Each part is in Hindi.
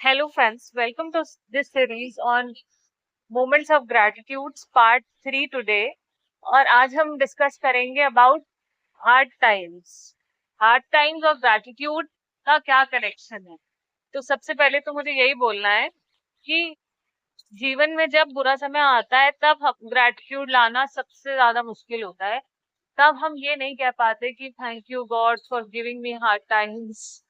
Hello, friends. Welcome to this series on Moments of Gratitude, Part 3 today. और आज हम डिस्कस करेंगे about hard times. Hard times और ग्रैटिट्यूड का क्या कनेक्शन है। तो सबसे पहले तो मुझे यही बोलना है कि जीवन में जब बुरा समय आता है तब ग्रैटिट्यूड लाना सबसे ज्यादा मुश्किल होता है। तब हम ये नहीं कह पाते कि thank you God for giving me hard times.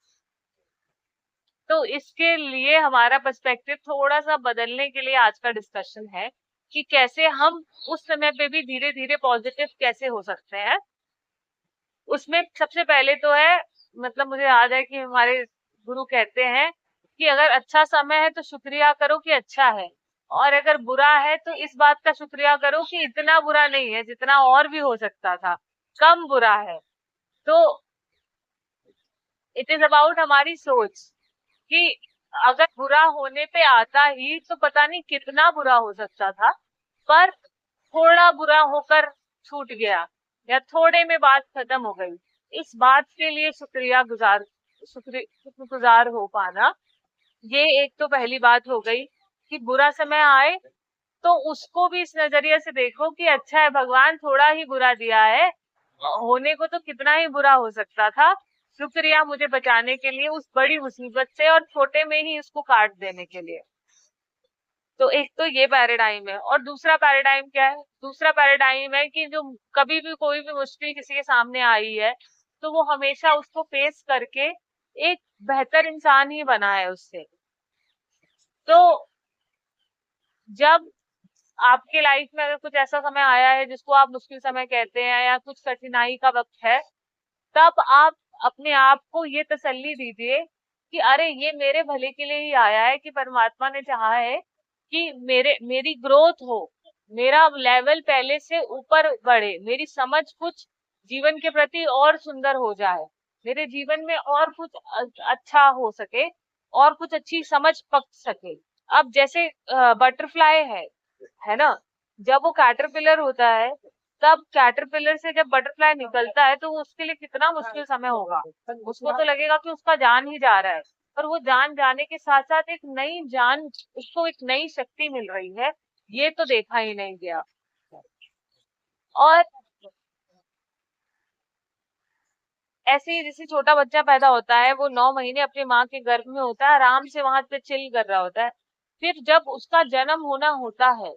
तो इसके लिए हमारा पर्सपेक्टिव थोड़ा सा बदलने के लिए आज का डिस्कशन है कि कैसे हम उस समय पे भी धीरे धीरे पॉजिटिव कैसे हो सकते हैं। उसमें सबसे पहले तो है, मतलब मुझे याद है कि हमारे गुरु कहते हैं कि अगर अच्छा समय है तो शुक्रिया करो कि अच्छा है, और अगर बुरा है तो इस बात का शुक्रिया करो कि इतना बुरा नहीं है, जितना और भी हो सकता था, कम बुरा है। तो इट इज अबाउट हमारी सोच कि अगर बुरा होने पे आता ही तो पता नहीं कितना बुरा हो सकता था, पर थोड़ा बुरा होकर छूट गया या थोड़े में बात खत्म हो गई। इस बात के लिए शुक्रगुजार हो पाना, ये एक तो पहली बात हो गई कि बुरा समय आए तो उसको भी इस नजरिए से देखो कि अच्छा है, भगवान थोड़ा ही बुरा दिया है, होने को तो कितना ही बुरा हो सकता था। शुक्रिया मुझे बचाने के लिए उस बड़ी मुसीबत से, और छोटे में ही उसको काट देने के लिए। तो एक तो ये पैराडाइम है। और दूसरा पैराडाइम क्या है? दूसरा पैराडाइम है कि जो कभी भी कोई भी मुश्किल किसी के सामने आई है तो वो हमेशा उसको फेस करके एक बेहतर इंसान ही बना है उससे। तो जब आपके लाइफ में अगर कुछ ऐसा समय आया है जिसको आप मुश्किल समय कहते हैं या कुछ कठिनाई का वक्त है, तब आप अपने आप को ये तसल्ली दीजिए कि अरे ये मेरे भले के लिए ही आया है, कि परमात्मा ने चाहा है कि मेरी ग्रोथ हो, मेरा लेवल पहले से ऊपर बढ़े, मेरी समझ कुछ जीवन के प्रति और सुंदर हो जाए, मेरे जीवन में और कुछ अच्छा हो सके, और कुछ अच्छी समझ पक सके। अब जैसे बटरफ्लाई है ना, जब वो कैटरपिलर होता है, तब कैटरपिलर से जब बटरफ्लाई निकलता है तो वो उसके लिए कितना मुश्किल समय होगा। उसको तो लगेगा कि उसका जान ही जा रहा है, पर वो जान जाने के साथ साथ एक नई जान, उसको एक नई शक्ति मिल रही है, ये तो देखा ही नहीं गया। और ऐसे ही जैसे छोटा बच्चा पैदा होता है, वो 9 महीने अपनी माँ के गर्भ में होता है, आराम से वहां पे चिल कर रहा होता है। फिर जब उसका जन्म होना होता है,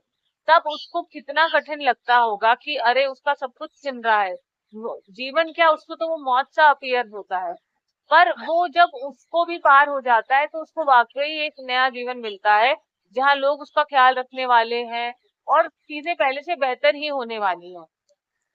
तब उसको कितना कठिन लगता होगा कि अरे उसका सब कुछ छिन रहा है, जीवन क्या, उसको तो वो मौत सा अपीयर होता है। पर वो जब उसको भी पार हो जाता है तो उसको वाकई एक नया जीवन मिलता है, जहाँ लोग उसका ख्याल रखने वाले हैं और चीजें पहले से बेहतर ही होने वाली हैं।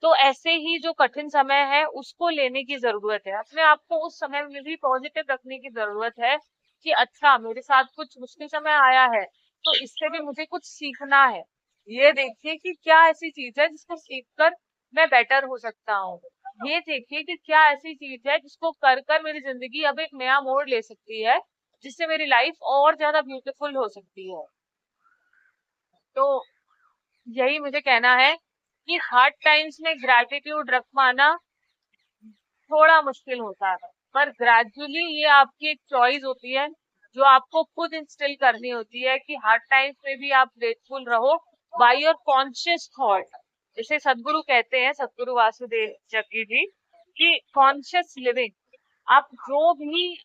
तो ऐसे ही जो कठिन समय है उसको लेने की जरूरत है, अपने आप को उस समय में भी पॉजिटिव रखने की जरूरत है कि अच्छा, मेरे साथ कुछ मुश्किल समय आया है तो इससे भी मुझे कुछ सीखना है। ये देखिए कि क्या ऐसी चीज है जिसको सीखकर मैं बेटर हो सकता हूँ। ये देखिए कि क्या ऐसी चीज है जिसको कर कर मेरी जिंदगी अब एक नया मोड़ ले सकती है, जिससे मेरी लाइफ और ज्यादा ब्यूटीफुल हो सकती है। तो यही मुझे कहना है कि हार्ड टाइम्स में ग्रैटिट्यूड रख पाना थोड़ा मुश्किल होता है, पर ग्रेजुअली ये आपकी एक चॉइस होती है जो आपको खुद इंस्टिल करनी होती है कि हार्ड टाइम्स में भी आप ग्रेटफुल रहो बाय योर कॉन्शियस थॉट। जैसे सदगुरु कहते हैं, सदगुरु वासुदेव जग्गी जी, कि कॉन्शियस लिविंग, आप जो भी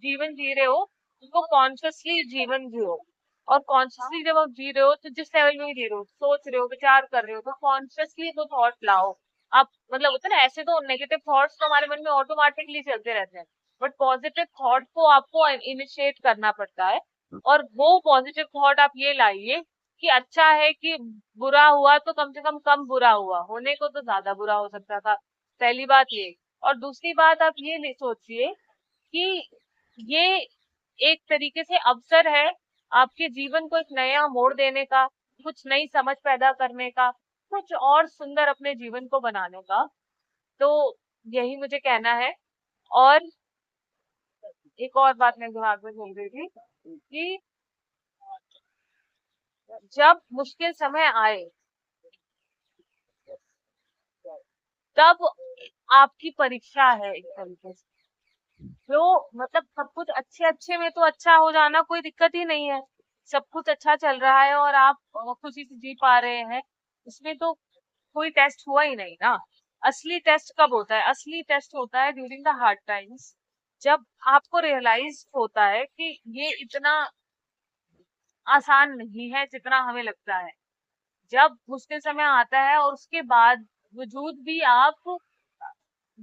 जीवन जी रहे हो उसको कॉन्शियसली जीवन जियो। और कॉन्शियसली जब आप जी रहे हो तो जिस लेवल में जी रहे हो, सोच रहे हो, विचार कर रहे हो, तो कॉन्शियसली वो थॉट लाओ। आप मतलब होता है ना, ऐसे तो नेगेटिव थॉट्स तो हमारे मन में ऑटोमेटिकली चलते रहते हैं, बट पॉजिटिव थॉट को आपको इनिशिएट करना पड़ता है। और वो पॉजिटिव थॉट आप ये लाइए कि अच्छा है कि बुरा हुआ तो कम से कम बुरा हुआ, होने को तो ज्यादा बुरा हो सकता था। पहली बात ये। और दूसरी बात आप ये नहीं सोचिए कि ये एक तरीके से अवसर है आपके जीवन को एक नया मोड़ देने का, कुछ नई समझ पैदा करने का, कुछ और सुंदर अपने जीवन को बनाने का। तो यही मुझे कहना है। और एक और बात मेरे दिमाग में चल रही थी कि जब मुश्किल समय आए तब आपकी परीक्षा है एक तरीके से। जो मतलब सब कुछ अच्छे अच्छे में तो अच्छा हो जाना कोई दिक्कत ही नहीं है। सब कुछ अच्छा चल रहा है और आप खुशी से जी पा रहे हैं, इसमें तो कोई टेस्ट हुआ ही नहीं ना। असली टेस्ट कब होता है? असली टेस्ट होता है ड्यूरिंग द हार्ड टाइम्स, जब आपको रियलाइज होता है कि ये इतना आसान नहीं है जितना हमें लगता है। जब मुश्किल समय आता है और उसके बाद वजूद भी आप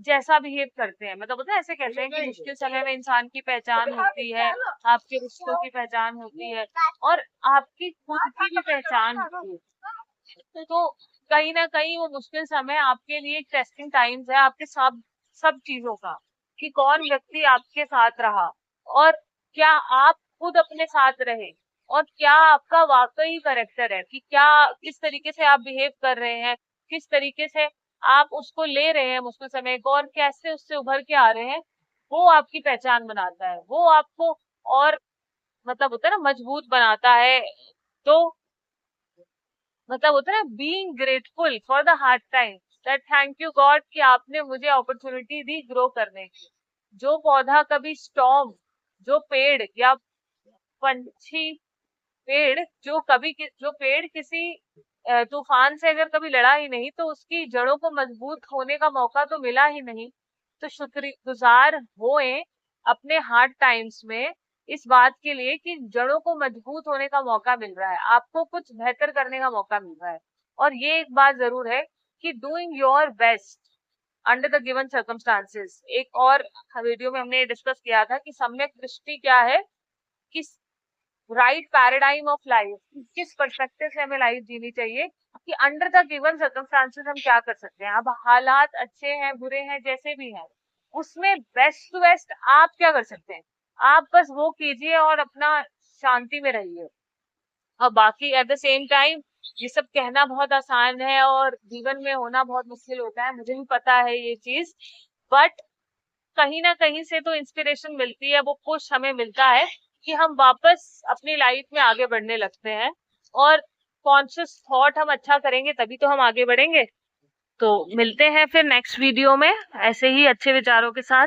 जैसा बिहेव करते हैं, मतलब होता है ऐसे कहते हैं कि मुश्किल समय में इंसान की पहचान होती है, आपके रिश्तों की पहचान होती है और आपकी खुद की भी पहचान होती है। तो कहीं ना कहीं वो मुश्किल समय आपके लिए एक टेस्टिंग टाइम्स है आपके सब सब चीजों का, कि कौन व्यक्ति आपके साथ रहा और क्या आप खुद अपने साथ रहे और क्या आपका वाकई करेक्टर है, कि क्या किस तरीके से आप बिहेव कर रहे हैं, किस तरीके से आप उसको ले रहे हैं मुश्किल समय को और कैसे उससे उभर के आ रहे हैं। वो आपकी पहचान बनाता है, वो आपको और मतलब होता है ना मजबूत बनाता है। तो मतलब होता है ना being grateful for the hard time, that thank you God कि आपने मुझे अपॉर्चुनिटी दी ग्रो करने की। जो पौधा कभी स्टॉर्म, जो पेड़ या पंछी, पेड़ जो कभी जो पेड़ किसी तूफान से अगर कभी लड़ा ही नहीं तो उसकी जड़ों को मजबूत होने का मौका तो मिला ही नहीं। तो शुक्रगुजार होए अपने हार्ड टाइम्स में इस बात के लिए कि जड़ों को मजबूत होने का मौका मिल रहा है, आपको कुछ बेहतर करने का मौका मिल रहा है। और ये एक बात जरूर है कि doing your best under the given circumstances, एक और वीडियो में हमने डिस्कस किया था कि सम्यक दृष्टि क्या है, किस राइट पैराडाइम ऑफ लाइफ, किस पर्सपेक्टिव से हमें लाइफ जीनी चाहिए, कि अंडर द गिवन सर्कमस्टांसेस हम क्या कर सकते हैं। अब हालात अच्छे हैं बुरे हैं जैसे भी हैं, उसमें बेस्ट टू बेस्ट आप क्या कर सकते हैं, आप बस वो कीजिए और अपना शांति में रहिए। और बाकी एट द सेम टाइम ये सब कहना बहुत आसान है और जीवन में होना बहुत मुश्किल होता है, मुझे भी पता है ये चीज। बट कहीं ना कहीं से तो इंस्पिरेशन मिलती है, वो पुश हमें मिलता है कि हम वापस अपनी लाइफ में आगे बढ़ने लगते हैं। और कॉन्शियस थॉट हम अच्छा करेंगे तभी तो हम आगे बढ़ेंगे। तो मिलते हैं फिर नेक्स्ट वीडियो में ऐसे ही अच्छे विचारों के साथ।